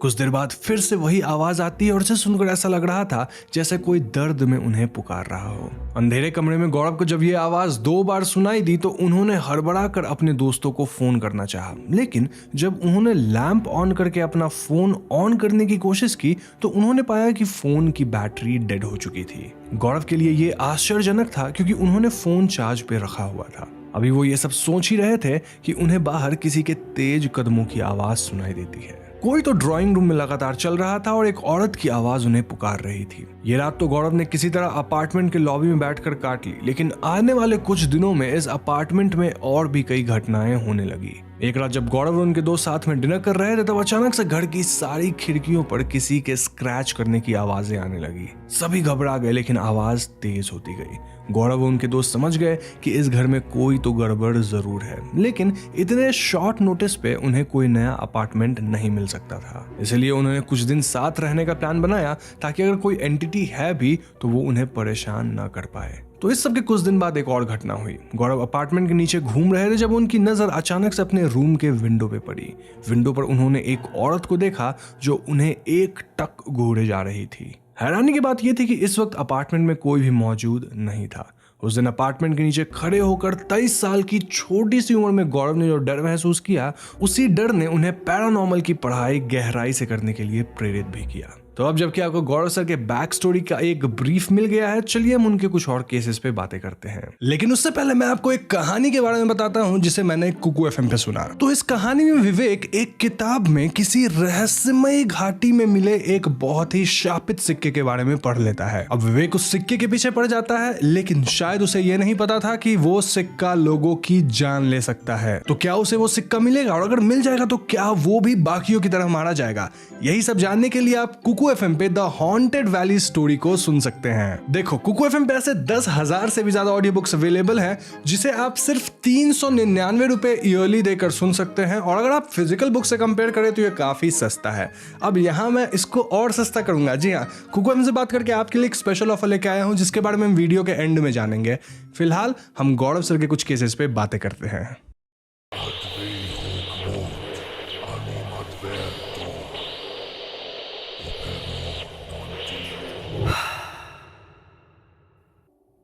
कुछ देर बाद फिर से वही आवाज आती है और इसे सुनकर ऐसा लग रहा था जैसे कोई दर्द में उन्हें पुकार रहा हो। अंधेरे कमरे में गौरव को जब ये आवाज 2 बार सुनाई दी तो उन्होंने हड़बड़ा कर अपने दोस्तों को फोन करना चाहा, लेकिन जब उन्होंने लैंप ऑन करके अपना फोन ऑन करने की कोशिश की तो उन्होंने पाया कि फोन की बैटरी डेड हो चुकी थी। गौरव के लिए ये आश्चर्यजनक था क्योंकि उन्होंने फोन चार्ज पे रखा हुआ था। अभी वो ये सब सोच ही रहे थे कि उन्हें बाहर किसी के तेज कदमों की आवाज सुनाई देती है। कोई तो ड्राइंग रूम में लगातार चल रहा था और एक औरत की आवाज उन्हें पुकार रही थी। ये रात तो गौरव ने किसी तरह अपार्टमेंट के लॉबी में बैठकर काट ली, लेकिन आने वाले कुछ दिनों में इस अपार्टमेंट में और भी कई घटनाएं होने लगी। एक रात जब गौरव और उनके दोस्त साथ में डिनर कर रहे थे तब अचानक से घर की सारी खिड़कियों पर किसी के स्क्रैच करने की आवाजें आने लगी। सभी घबरा गए, लेकिन आवाज तेज होती गई। गौरव और उनके दोस्त समझ गए कि इस घर में कोई तो गड़बड़ जरूर है, लेकिन इतने शॉर्ट नोटिस पे उन्हें कोई नया अपार्टमेंट नहीं मिल सकता था। इसलिए उन्होंने कुछ दिन साथ रहने का प्लान बनाया ताकि अगर कोई एंटिटी है भी तो वो उन्हें परेशान ना कर पाए। तो इस सब के कुछ दिन बाद एक और घटना हुई। गौरव अपार्टमेंट के नीचे घूम रहे थे जब उनकी नजर अचानक से अपने रूम के विंडो पे पड़ी। विंडो पर उन्होंने एक औरत को देखा जो उन्हें एक टक घूरे जा रही थी। हैरानी की बात यह थी कि इस वक्त अपार्टमेंट में कोई भी मौजूद नहीं था। उस दिन अपार्टमेंट के नीचे खड़े होकर 23 साल की छोटी सी उम्र में गौरव ने जो डर महसूस किया, उसी डर ने उन्हें पैरानॉर्मल की पढ़ाई गहराई से करने के लिए प्रेरित भी किया। तो अब जबकि आपको गौरव सर के बैक स्टोरी का एक ब्रीफ मिल गया है, चलिए हम उनके कुछ और केसेस पे बातें करते हैं। लेकिन उससे पहले मैं आपको एक कहानी के बारे में बताता हूं जिसे मैंने कुकू एफएम पे सुना। तो इस कहानी में विवेक एक किताब में किसी रहस्यमयी घाटी में मिले एक बहुत ही शापित सिक्के के बारे में पढ़ लेता है। अब विवेक उस सिक्के के पीछे पड़ जाता है, लेकिन शायद उसे यह नहीं पता था कि वो सिक्का लोगों की जान ले सकता है। तो क्या उसे वो सिक्का मिलेगा, और अगर मिल जाएगा तो क्या वो भी बाकियों की तरह मारा जाएगा? यही सब जानने के लिए आप कुकू एफएम पे द हॉन्टेड वैली स्टोरी को सुन सकते हैं। देखो, कुकू एफएम पे ऐसे 10,000 से भी ज्यादा ऑडियो बुक्स अवेलेबल हैं, जिसे आप सिर्फ 399 रुपए ईयरली देकर सुन सकते हैं। और अगर आप फिजिकल बुक से कंपेयर करें तो ये काफी सस्ता है। अब यहाँ मैं इसको और सस्ता करूंगा। जी हाँ, कुकू एफएम से बात करके आपके लिए एक स्पेशल ऑफर लेके आया हूँ, जिसके बारे में हम वीडियो के एंड में जानेंगे। फिलहाल हम गौरव सर के कुछ केसेस पे बातें करते हैं।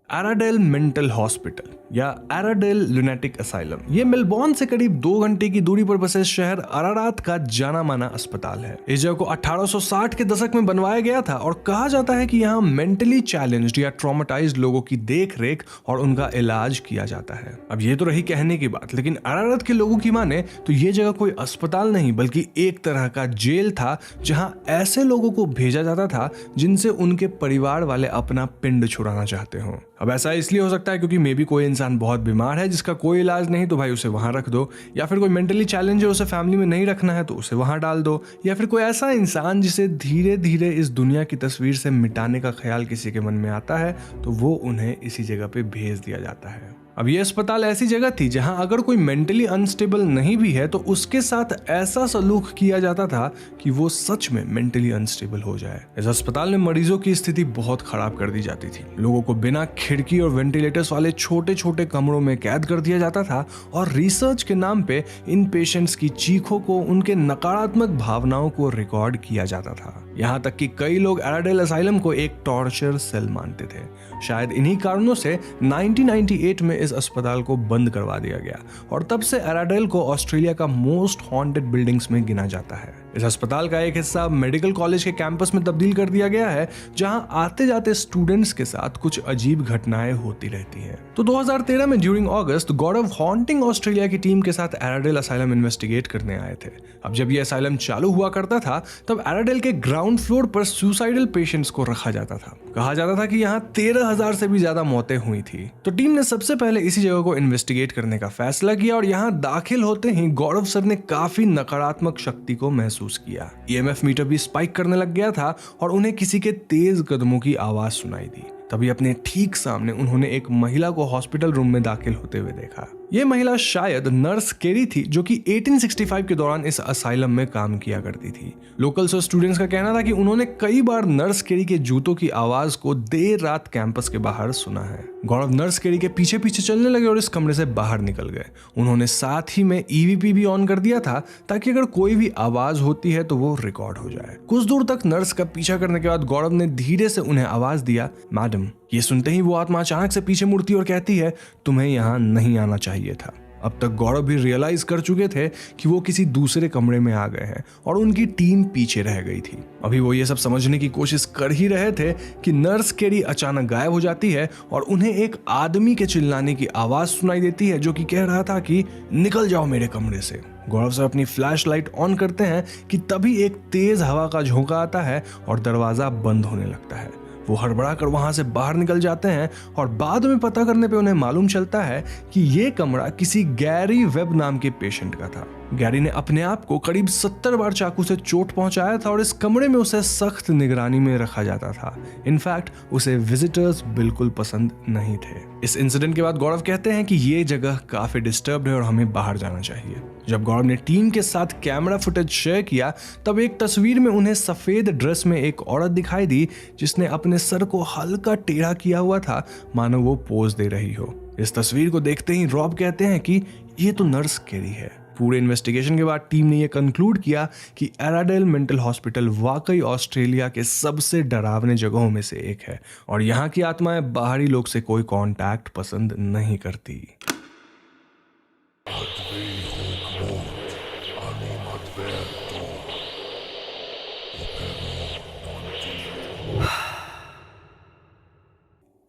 एराडेल मेंटल हॉस्पिटल या एराडेल लुनेटिक असाइलम, ये मेलबोर्न से करीब 2 घंटे की दूरी पर बसे शहर अरारात का जाना माना अस्पताल है। इस जगह को 1860 के दशक में बनवाया गया था और कहा जाता है कि यहाँ मेंटली चैलेंज्ड या ट्रॉमेटाइज्ड लोगों की देख रेख और उनका इलाज किया जाता है। अब ये तो रही कहने की बात, लेकिन अरारात के लोगों की माने तो ये जगह कोई अस्पताल नहीं बल्कि एक तरह का जेल था, जहाँ ऐसे लोगों को भेजा जाता था जिनसे उनके परिवार वाले अपना पिंड छुड़ाना चाहते हो। अब ऐसा इसलिए हो सकता है क्योंकि मे बी कोई इंसान बहुत बीमार है जिसका कोई इलाज नहीं, तो भाई उसे वहां रख दो, या फिर कोई मेंटली चैलेंज है उसे फैमिली में नहीं रखना है तो उसे वहां डाल दो, या फिर कोई ऐसा इंसान जिसे धीरे धीरे इस दुनिया की तस्वीर से मिटाने का ख्याल किसी के मन में आता है तो वो उन्हें इसी जगह पे भेज दिया जाता है। अब ये अस्पताल ऐसी जगह थी जहां अगर कोई मेंटली अनस्टेबल नहीं भी है तो उसके साथ ऐसा सलूक किया जाता था कि वो सच में मेंटली अनस्टेबल हो जाए। इस अस्पताल में मरीजों की स्थिति बहुत खराब कर दी जाती थी। लोगों को बिना खिड़की और वेंटिलेटर्स वाले छोटे छोटे कमरों में कैद कर दिया जाता था और रिसर्च के नाम पे इन पेशेंट्स की चीखों को, उनके नकारात्मक भावनाओं को रिकॉर्ड किया जाता था। यहाँ तक कि कई लोग एराडेल असाइलम को एक टॉर्चर सेल मानते थे। शायद इन्हीं कारणों से 1998 में इस अस्पताल को बंद करवा दिया गया और तब से एराडेल को ऑस्ट्रेलिया का मोस्ट हॉन्टेड बिल्डिंग्स में गिना जाता है। इस अस्पताल का एक हिस्सा मेडिकल कॉलेज के कैंपस में तब्दील कर दिया गया है, जहां आते जाते स्टूडेंट्स के साथ कुछ अजीब घटनाएं होती रहती हैं। तो 2013 में ड्यूरिंग अगस्त गौरव हॉन्टिंग ऑस्ट्रेलिया की टीम के साथ एराडेल असाइलम इन्वेस्टिगेट करने आए थे। अब जब ये असाइलम चालू हुआ करता था तब एराडेल के ग्राउंड फ्लोर पर सुसाइडल पेशेंट्स को रखा जाता था। कहा जाता था कि यहाँ 13,000 से भी ज्यादा मौतें हुई थी। तो टीम ने सबसे पहले इसी जगह को इन्वेस्टिगेट करने का फैसला किया और यहाँ दाखिल होते ही गौरव सर ने काफी नकारात्मक शक्ति को महसूस किया। ईएमएफ मीटर भी स्पाइक करने लग गया था और उन्हें किसी के तेज कदमों की आवाज सुनाई दी। तभी अपने ठीक सामने उन्होंने एक महिला को हॉस्पिटल रूम में दाखिल होते हुए देखा। ये महिला शायद नर्स केरी थी, जो कि 1865 के दौरान इस असाइलम में काम किया करती थी। लोकल्स और स्टूडेंट्स का कहना था कि उन्होंने कई बार नर्स केरी के जूतों की आवाज को देर रात कैंपस के बाहर सुना है। गौरव नर्स केरी के पीछे पीछे चलने लगे और इस कमरे से बाहर निकल गए। उन्होंने साथ ही में ईवीपी भी ऑन कर दिया था ताकि अगर कोई भी आवाज होती है तो वो रिकॉर्ड हो जाए। कुछ दूर तक नर्स का पीछा करने के बाद गौरव ने धीरे से उन्हें आवाज दिया, मैडम। ये सुनते ही वो आत्मा अचानक से पीछे मुड़ती और कहती है, तुम्हें यहाँ नहीं आना चाहिए था। अब तक गौरव भी रियलाइज कर चुके थे कि वो किसी दूसरे कमरे में आ गए हैं और उनकी टीम पीछे रह गई थी। अभी वो ये सब समझने की कोशिश कर ही रहे थे कि नर्स केरी अचानक गायब हो जाती है और उन्हें एक आदमी के चिल्लाने की आवाज सुनाई देती है, जो कि कह रहा था कि निकल जाओ मेरे कमरे से। गौरव सर अपनी फ्लैश लाइट ऑन करते हैं कि तभी एक तेज हवा का झोंका आता है और दरवाजा बंद होने लगता है। वो हड़बड़ा कर वहां से बाहर निकल जाते हैं और बाद में पता करने पे उन्हें मालूम चलता है कि ये कमरा किसी गैरी वेब नाम के पेशेंट का था। गैरी ने अपने आप को करीब 70 बार चाकू से चोट पहुंचाया था और इस कमरे में उसे सख्त निगरानी में रखा जाता था। इनफैक्ट उसे विजिटर्स बिल्कुल पसंद नहीं थे। इस इंसिडेंट के बाद गौरव कहते हैं कि ये जगह काफी डिस्टर्ब्ड है और हमें बाहर जाना चाहिए। जब गौरव ने टीम के साथ कैमरा फुटेज शेयर किया तब एक तस्वीर में उन्हें सफेद ड्रेस में एक औरत दिखाई दी, जिसने अपने सर को हल्का टेढ़ा किया हुआ था, मानो वो पोज दे रही हो। इस तस्वीर को देखते ही रॉब कहते हैं कि ये तो नर्स केरी है। पूरे इन्वेस्टिगेशन के बाद टीम ने यह कंक्लूड किया कि एराडेल मेंटल हॉस्पिटल वाकई ऑस्ट्रेलिया के सबसे डरावने जगहों में से एक है और यहाँ की आत्माएं बाहरी लोग से कोई कांटेक्ट पसंद नहीं करती।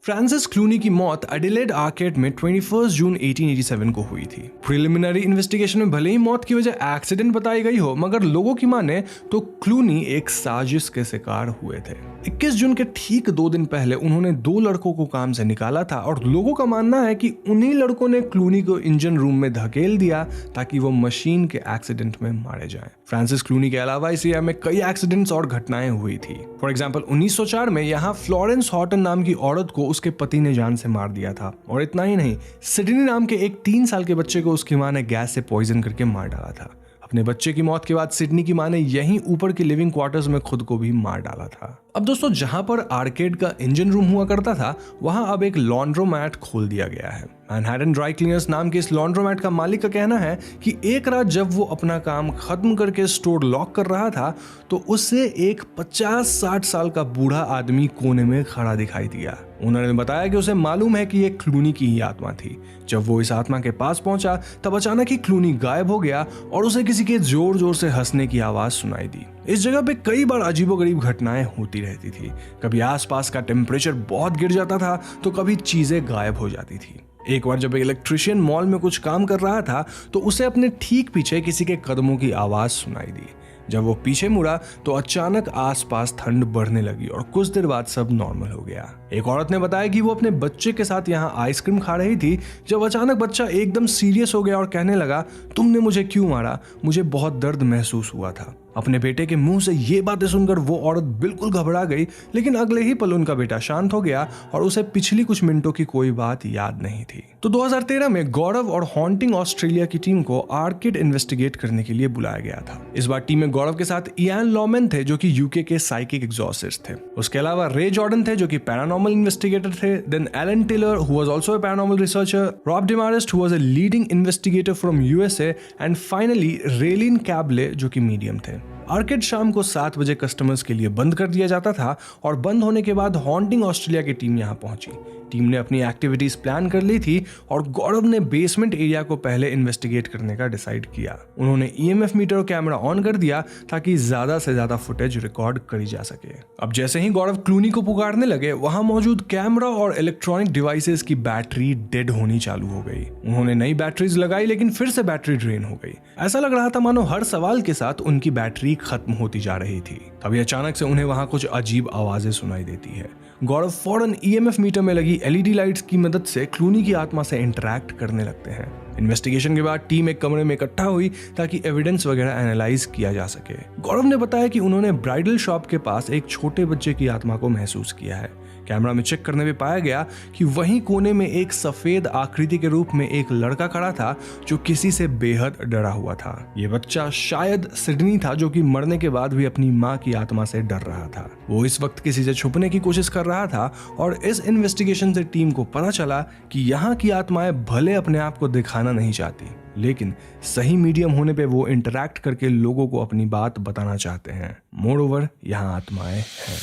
फ्रांसिस क्लूनी की मौत एडिलेड आर्केड में 21 जून 1887 को हुई थी। प्रिलिमिनरी इन्वेस्टिगेशन में भले ही मौत की वजह एक्सीडेंट बताई गई हो, मगर लोगों की माने तो क्लूनी एक साजिश के शिकार हुए थे। 21 जून के ठीक 2 दिन पहले उन्होंने 2 लड़कों को काम से निकाला था और लोगों का मानना है कि उन्हीं लड़कों ने क्लूनी को इंजन रूम में धकेल दिया ताकि वो मशीन के एक्सीडेंट में मारे जाएं। फ्रांसिस क्लूनी के अलावा इस एरिया में कई एक्सीडेंट्स और घटनाएं हुई थी। फॉर एग्जांपल 1904 में यहाँ फ्लोरेंस हॉटन नाम की औरत को उसके पति ने जान से मार दिया था और इतना ही नहीं, सिडनी नाम के एक 3 साल के बच्चे को उसकी मां ने गैस से पॉइजन करके मार डाला था। अपने बच्चे की मौत के बाद सिडनी की मां ने यहीं ऊपर के लिविंग क्वार्टर्स में खुद को भी मार डाला था। अब दोस्तों, जहां पर आर्केड का इंजन रूम हुआ करता था वहां अब एक लॉन्ड्रोमैट खोल दिया गया है। मैनहट्टन ड्राई क्लीनर्स नाम के इस लॉन्ड्रोमैट का मालिक का कहना है कि एक रात जब वो अपना काम खत्म करके स्टोर लॉक कर रहा था तो उसे एक 50-60 साल का बूढ़ा आदमी कोने में खड़ा दिखाई दिया। उन्होंने बताया कि उसे मालूम है कि ये क्लूनी की ही आत्मा थी। जब वो इस आत्मा के पास पहुंचा तब अचानक ही क्लूनी गायब हो गया और उसे किसी के जोर जोर से हंसने की आवाज सुनाई दी। इस जगह पे कई बार अजीबोगरीब घटनाएं होती रहती थी। कभी आसपास का टेम्परेचर बहुत गिर जाता था तो कभी चीजें गायब हो जाती थी। एक बार जब एक इलेक्ट्रिशियन मॉल में कुछ काम कर रहा था तो उसे अपने ठीक पीछे किसी के कदमों की आवाज सुनाई दी। जब वो पीछे मुड़ा तो अचानक आसपास ठंड बढ़ने लगी और कुछ देर बाद सब नॉर्मल हो गया। एक औरत ने बताया कि वो अपने बच्चे के साथ यहाँ आइसक्रीम खा रही थी जब अचानक बच्चा एकदम सीरियस हो गया और कहने लगा, तुमने मुझे क्यों मारा? मुझे बहुत दर्द महसूस हुआ था। अपने बेटे के मुंह से ये बातें सुनकर वो औरत बिल्कुल घबरा गई, लेकिन अगले ही पल उनका बेटा शांत हो गया और उसे पिछली कुछ मिनटों की कोई बात याद नहीं थी। तो 2013 में गौरव और हॉन्टिंग ऑस्ट्रेलिया की टीम को आर्किड इन्वेस्टिगेट करने के लिए बुलाया गया था। इस बार टीम में गौरव के साथ इयान लॉमेन थे जो कि यूके के साइकिक एग्जॉर्सिस्ट थे। उसके अलावा रे जॉर्डन थे जो कि पैरानॉर्मल इन्वेस्टिगेटर थे। Then Alan Taylor who was also a paranormal researcher, Rob Demarest who was a leading investigator from USA and finally Raylene Cable जो कि मीडियम थे। आर्किड शाम को 7 बजे कस्टमर्स के लिए बंद कर दिया जाता था और बंद होने के बाद हॉन्टिंग ऑस्ट्रेलिया की टीम यहां पहुंची। टीम ने अपनी एक्टिविटीज प्लान कर ली थी और गौरव ने बेसमेंट एरिया को पहले इन्वेस्टिगेट करने का डिसाइड किया। उन्होंने ईएमएफ मीटर और कैमरा ऑन कर दिया ताकि ज्यादा से ज्यादा फुटेज रिकॉर्ड करी जा सके। अब जैसे ही गौरव क्लूनी को पुकारने लगे वहां मौजूद कैमरा और इलेक्ट्रॉनिक डिवाइसेस की बैटरी डेड होनी चालू हो गई। उन्होंने नई बैटरीज लगाई लेकिन फिर से बैटरी ड्रेन हो गई। ऐसा लग रहा था मानो हर सवाल के साथ उनकी बैटरी खत्म होती जा रही थी। तभी अचानक से उन्हें वहां कुछ अजीब आवाजें सुनाई देती है। गौरव फौरन ईएमएफ मीटर में लगी एलईडी लाइट्स की मदद से क्लूनी की आत्मा से इंटरैक्ट करने लगते हैं। इन्वेस्टिगेशन के बाद टीम एक कमरे में इकट्ठा हुई ताकि एविडेंस वगैरह एनालाइज किया जा सके। गौरव ने बताया कि उन्होंने ब्राइडल शॉप के पास एक छोटे बच्चे की आत्मा को महसूस किया है। कैमरा में चेक करने में पाया गया कि वहीं कोने में एक सफेद आकृति के रूप में एक लड़का खड़ा था जो किसी से बेहद डरा हुआ था। ये बच्चा शायद सिडनी था जो कि मरने के बाद भी अपनी मां की आत्मा से डर रहा था। वो इस वक्त किसी से छुपने की कोशिश कर रहा था और इस इन्वेस्टिगेशन से टीम को पता चला कि यहाँ की आत्माएं भले अपने आप को दिखाना नहीं चाहती, लेकिन सही मीडियम होने पे वो इंटरैक्ट करके लोगों को अपनी बात बताना चाहते हैं। मोर ओवर यहाँ आत्माएं हैं।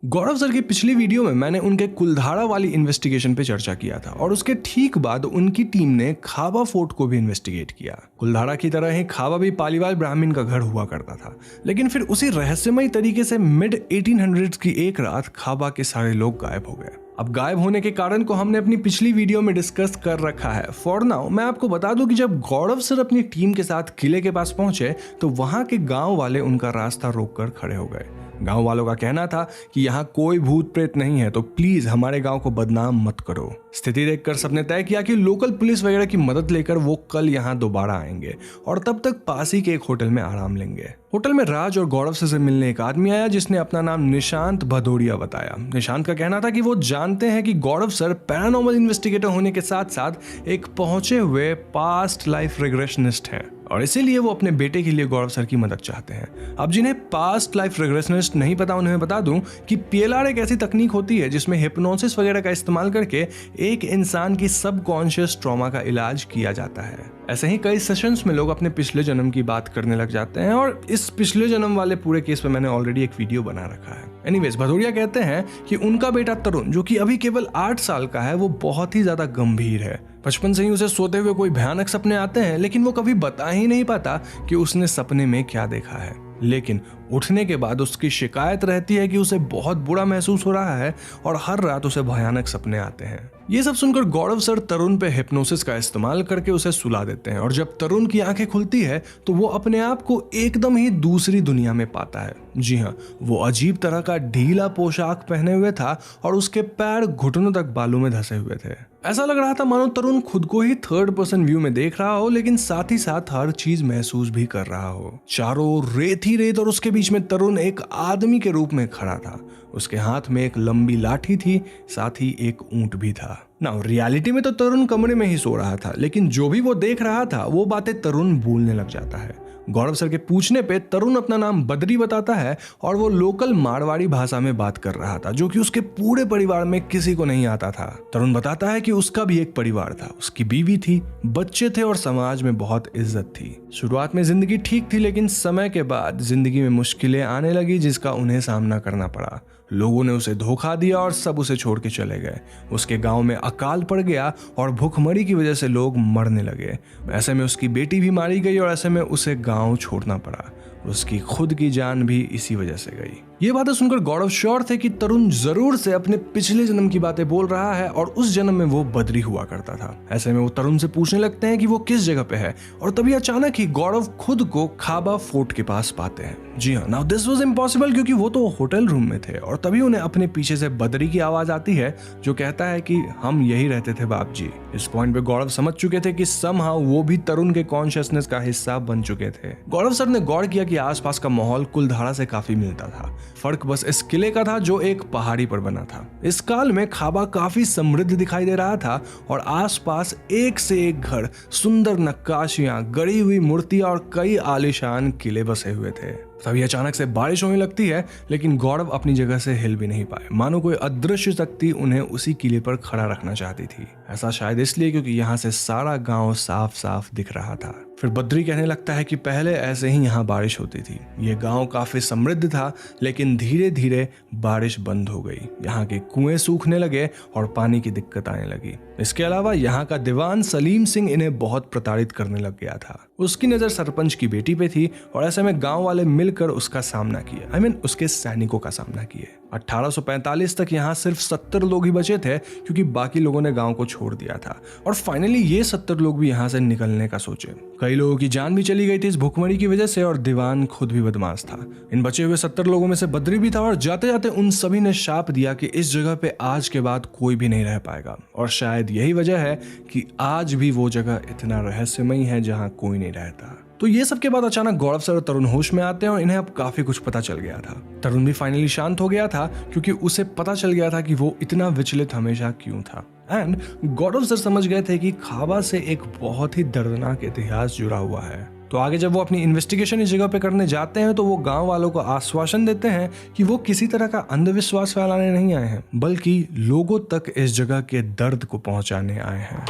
गौरव सर की पिछली वीडियो में मैंने उनके कुलधारा वाली इन्वेस्टिगेशन पे चर्चा किया था और उसके ठीक बाद उनकी टीम ने खाबा फोर्ट को भी इन्वेस्टिगेट किया। कुलधारा की तरह ही खाबा भी पालीवाल ब्राह्मण का घर हुआ करता था, लेकिन फिर उसी रहस्यमय तरीके से मिड 1800s की एक रात खाबा के सारे लोग गायब हो गए। अब गायब होने के कारण को हमने अपनी पिछली वीडियो में डिस्कस कर रखा है। फॉर नाउ मैं आपको बता दूं कि जब गौरव सर अपनी टीम के साथ किले के पास पहुंचे तो वहां के गांव वाले उनका रास्ता रोककर खड़े हो गए। गांव वालों का कहना था कि यहाँ कोई भूत प्रेत नहीं है, तो प्लीज हमारे गांव को बदनाम मत करो। स्थिति देखकर सबने तय किया कि लोकल पुलिस वगैरह की मदद लेकर वो कल यहाँ दोबारा आएंगे और तब तक पास ही के एक होटल में आराम लेंगे। होटल में राज और गौरव से मिलने एक आदमी आया जिसने अपना नाम निशांत भदौरिया बताया। निशांत का कहना था कि वो जानते हैं कि गौरव सर पैरानॉर्मल इन्वेस्टिगेटर होने के साथ साथ एक पहुंचे हुए पास्ट लाइफ रिग्रेशनिस्ट हैं। और इसीलिए वो अपने बेटे के लिए गौरव सर की मदद चाहते हैं। अब जिन्हें पास्ट लाइफ रिग्रेशनिस्ट नहीं पता, उन्हें बता दूं कि PLR एक ऐसी तकनीक होती है जिसमें हिप्नोसिस वगैरह का इस्तेमाल करके एक इंसान की सबकॉन्शियस ट्रॉमा का इलाज किया जाता है। ऐसे ही कई सेशंस में लोग अपने पिछले जन्म की बात करने लग जाते हैं और इस पिछले जन्म वाले पूरे केस पे मैंने ऑलरेडी एक वीडियो बना रखा है। एनीवेज, भदौरिया कहते हैं कि उनका बेटा तरुण, जो कि अभी केवल 8 साल का है, वो बहुत ही ज्यादा गंभीर है। बचपन से ही उसे सोते हुए कोई भयानक सपने आते हैं, लेकिन वो कभी बता ही नहीं पाता कि उसने सपने में क्या देखा है। लेकिन उठने के बाद उसकी शिकायत रहती है कि उसे बहुत बुरा महसूस हो रहा है और हर रात उसे भयानक सपने आते हैं। ये सब सुनकर गौरव सर तरुण पे हिप्नोसिस का इस्तेमाल करके उसे सुला देते हैं और जब तरुण की आंखें खुलती है तो वो अपने आप को एकदम ही दूसरी दुनिया में पाता है। जी हाँ, वो अजीब तरह का ढीला पोशाक पहने हुए था और उसके पैर घुटनों तक बालू में धंसे हुए थे। ऐसा लग रहा था मानो तरुण खुद को ही 3rd पर्सन व्यू में देख रहा हो, लेकिन साथ ही साथ हर चीज महसूस भी कर रहा हो। चारों ओर रेत ही रेत और उसके बीच में तरुण एक आदमी के रूप में खड़ा था। उसके हाथ में एक लंबी लाठी थी, साथ ही एक ऊंट भी था। ना रियलिटी में तो तरुण कमरे में ही सो रहा था, लेकिन जो भी वो देख रहा था वो बातें तरुण भूलने लग जाता है। गौरव सर के पूछने पे तरुण अपना नाम बद्री बताता है और वो लोकल मारवाड़ी भाषा में बात कर रहा था, जो कि उसके पूरे परिवार में किसी को नहीं आता था। तरुण बताता है कि उसका भी एक परिवार था, उसकी बीवी थी, बच्चे थे और समाज में बहुत इज्जत थी। शुरुआत में जिंदगी ठीक थी, लेकिन समय के बाद जिंदगी में मुश्किलें आने लगी जिसका उन्हें सामना करना पड़ा। लोगों ने उसे धोखा दिया और सब उसे छोड़ के चले गए। उसके गांव में अकाल पड़ गया और भूखमरी की वजह से लोग मरने लगे। ऐसे में उसकी बेटी भी मारी गई और ऐसे में उसे गांव छोड़ना पड़ा। उसकी खुद की जान भी इसी वजह से गई। ये बातें सुनकर गौरव श्योर थे कि तरुण जरूर से अपने पिछले जन्म की बातें बोल रहा है और उस जन्म में वो बद्री हुआ करता था। ऐसे में वो तरुण से पूछने लगते हैं कि वो किस जगह पे है और तभी अचानक ही गौरव खुद को खाबा फोर्ट के पास पाते हैं। जी हाँ, नाउ दिस वाज इम्पॉसिबल क्योंकि वो तो होटल रूम में थे और तभी उन्हें अपने पीछे से बद्री की आवाज आती है जो कहता है कि हम यही रहते थे बाप जी। इस पॉइंट पे गौरव समझ चुके थे कि समहाउ वो भी तरुण के कॉन्शियसनेस का हिस्सा बन चुके थे। गौरव सर ने गौर किया कि आसपास का माहौल कुलधारा से काफी मिलता था। फर्क बस इस किले का था जो एक पहाड़ी पर बना था। इस काल में खाबा काफी समृद्ध दिखाई दे रहा था और आसपास एक से एक घर, सुंदर नक्काशियां, गढ़ी हुई मूर्तियां और कई आलीशान किले बसे हुए थे। तभी अचानक से बारिश होने लगती है, लेकिन गौरव अपनी जगह से हिल भी नहीं पाए, मानो कोई अदृश्य शक्ति उन्हें उसी किले पर खड़ा रखना चाहती थी। ऐसा शायद इसलिए क्योंकि यहाँ से सारा गांव साफ साफ दिख रहा था। फिर बद्री कहने लगता है कि पहले ऐसे ही यहाँ बारिश होती थी। ये गांव काफी समृद्ध था, लेकिन धीरे धीरे बारिश बंद हो गई। यहाँ के कुएं सूखने लगे और पानी की दिक्कत आने लगी। इसके अलावा यहाँ का दीवान सलीम सिंह इन्हें बहुत प्रताड़ित करने लग गया था। उसकी नजर सरपंच की बेटी पे थी और ऐसे में गांव वाले मिलकर उसका सामना किया, उसके सैनिकों का सामना किए। 1845 तक यहाँ सिर्फ 70 लोग ही बचे थे क्योंकि बाकी लोगों ने गांव को छोड़ दिया था और फाइनली ये 70 लोग भी यहाँ से निकलने का सोचे। कई लोगों की जान भी चली गई थी इस भूखमरी की वजह से और दीवान खुद भी बदमाश था। इन बचे हुए 70 लोगों में से बद्री भी था और जाते जाते उन सभी ने शाप दिया कि इस जगह पे आज के बाद कोई भी नहीं रह पाएगा और शायद यही वजह है कि आज भी वो जगह इतना रहस्यमयी है जहाँ कोई नहीं रहता। तो ये सब के बाद अचानक गौरव सर और तरुण होश में आते हैं और इन्हें अब काफी कुछ पता चल गया था। तरुण भी फाइनली शांत हो गया था क्योंकि उसे पता चल गया था कि वो इतना विचलित हमेशा क्यों था। एंड गौरव सर समझ गए थे कि खाबा से एक बहुत ही दर्दनाक इतिहास जुड़ा हुआ है। तो आगे जब वो अपनी इन्वेस्टिगेशन इस जगह पे करने जाते हैं तो वो गांव वालों को आश्वासन देते हैं कि वो किसी तरह का अंधविश्वास फैलाने नहीं आए हैं, बल्कि लोगों तक इस जगह के दर्द को पहुंचाने आए हैं।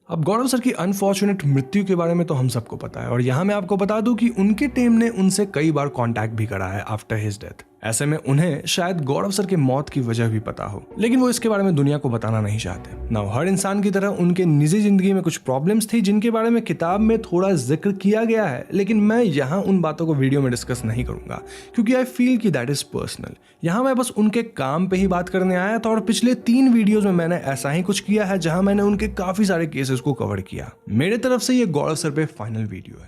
अब गौरव सर की अनफॉर्चुनेट मृत्यु के बारे में तो हम सबको पता है और यहाँ मैं आपको बता दूं कि उनकी टीम ने उनसे कई बार कांटेक्ट भी करा है आफ्टर हिज डेथ। ऐसे में उन्हें शायद गौरव सर के मौत की वजह भी पता हो, लेकिन वो इसके बारे में दुनिया को बताना नहीं चाहते। ना हर इंसान की तरह उनके निजी जिंदगी में कुछ प्रॉब्लम्स थी जिनके बारे में किताब में थोड़ा जिक्र किया गया है, लेकिन मैं यहाँ उन बातों को वीडियो में डिस्कस नहीं करूंगा क्योंकि आई फील कि दैट इज पर्सनल। यहाँ मैं बस उनके काम पे ही बात करने आया था और पिछले 3 वीडियोज में मैंने ऐसा ही कुछ किया है जहां मैंने उनके काफी सारे केसेस को कवर किया। मेरे तरफ से ये गौरव सर पे फाइनल वीडियो है।